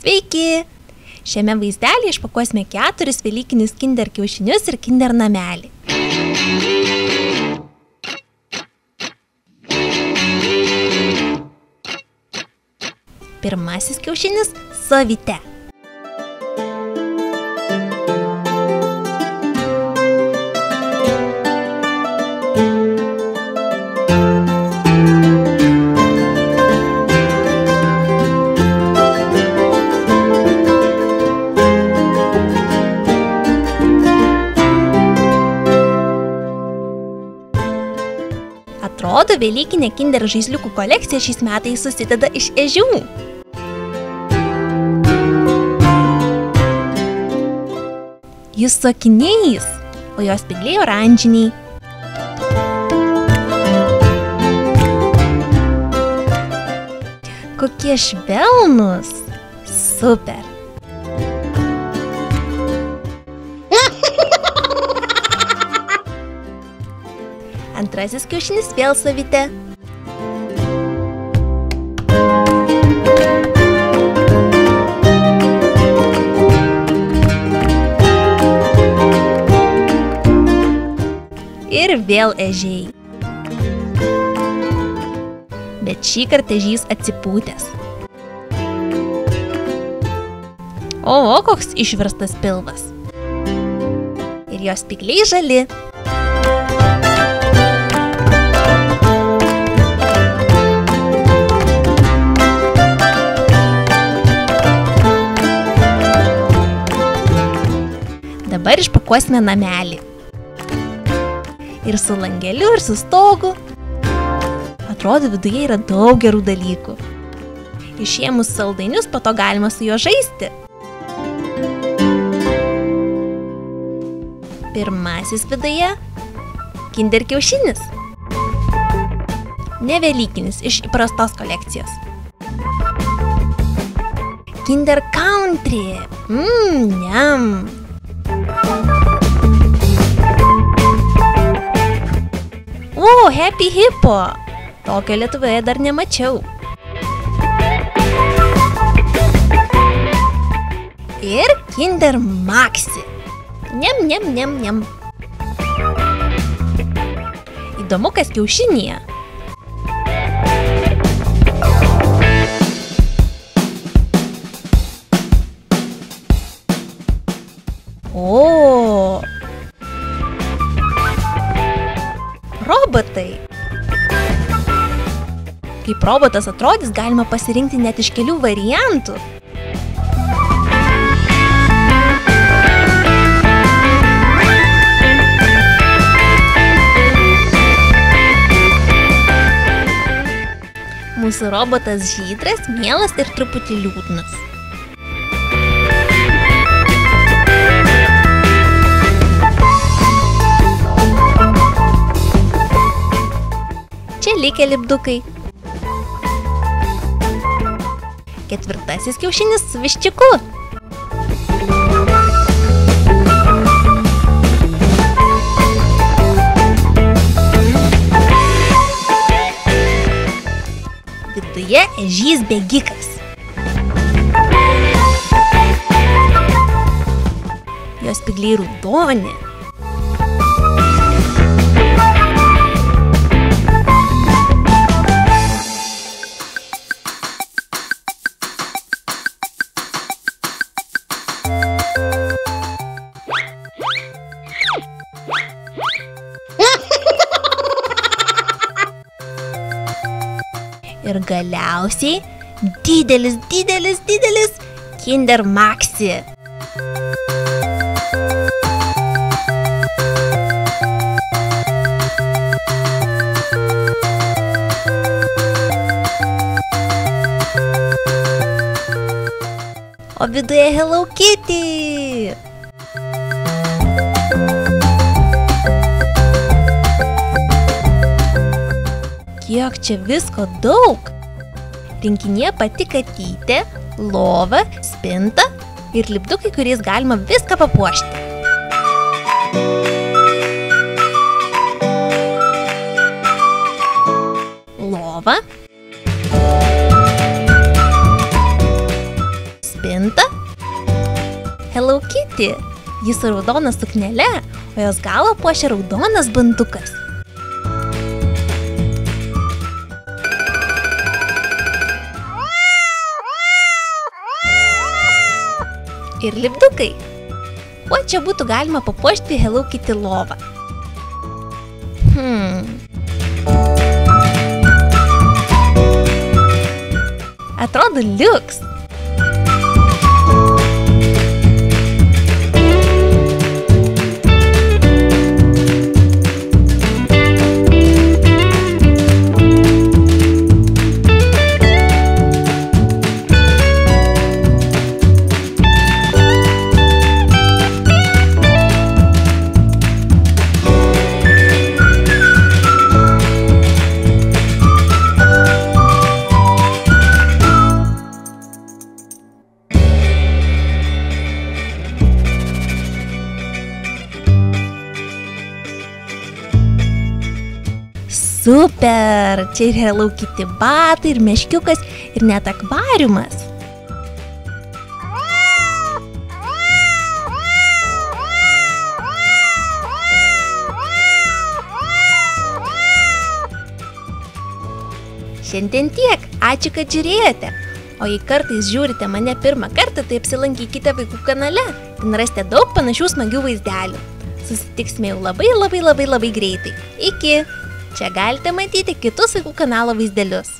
Sveiki! Šiame vaizdelėje išpakuosime 4 velykinius Kinder kiaušinius ir Kinder namelį. Pirmasis kiaušinis – Savytė. Atrodo, velykinė Kinder žaisliukų kolekcija šiais metais susideda iš ežių. Jis su akiniais, o jos spygliai oranžiniai. Kokie švelnūs! Super! Antrasis kiaušinis vėl Savytė. Ir vėl ežiai. Bet šį kartą ežys atsipūtęs. O, koks išverstas pilvas. Ir jos spygliai žali. Dabar išpakuosime namelį. Ir su langeliu, ir su stogu. Atrodo, viduje yra daug gerų dalykų. Išėmus saldainius, po to galima su juo žaisti. Pirmasis viduje – Kinder kiaušinis. Ne velykinis, iš įprastos kolekcijos. Kinder Country. Niam. O, Happy Hippo! Tokio Lietuvoje dar nemačiau. Ir Kinder Maxi. Niam. Įdomu, kas kiaušinyje. O! Robotai. Kaip robotas atrodys, galima pasirinkti net iš kelių variantų. Mūsų robotas žydras, mielas ir truputį liūdnas. Čia likę lipdukai. Ketvirtasis kiaušinis su viščiuku. Viduje ežys bėgikas. Jos spygliai raudoni. Ir galiausiai didelis Kinder Maxi. O viduje Hello Kitty. Kiek čia visko daug. Rinkinyje pati katytė, lova, spinta ir lipdukai, kuriais galima viską papuošti. Lova, spintą. Hello Kitty. Ji su raudona suknele, o jos galą puošia raudonas bantukas. Ir lipdukai. Kuo čia būtų galima papuošti Hello Kitty lovą? Atrodo liuks. Super! Čia ir Hello Kitty batai, ir meškiukas, ir net akvariumas. Šiandien tiek. Ačiū, kad žiūrėjote. O jei kartais žiūrite mane pirmą kartą, tai apsilankykite vaikų kanale. Ten rasite daug panašių smagių vaizdelių. Susitiksime jau labai greitai. Iki! Čia galite matyti kitus vaikų kanalo vaizdelius.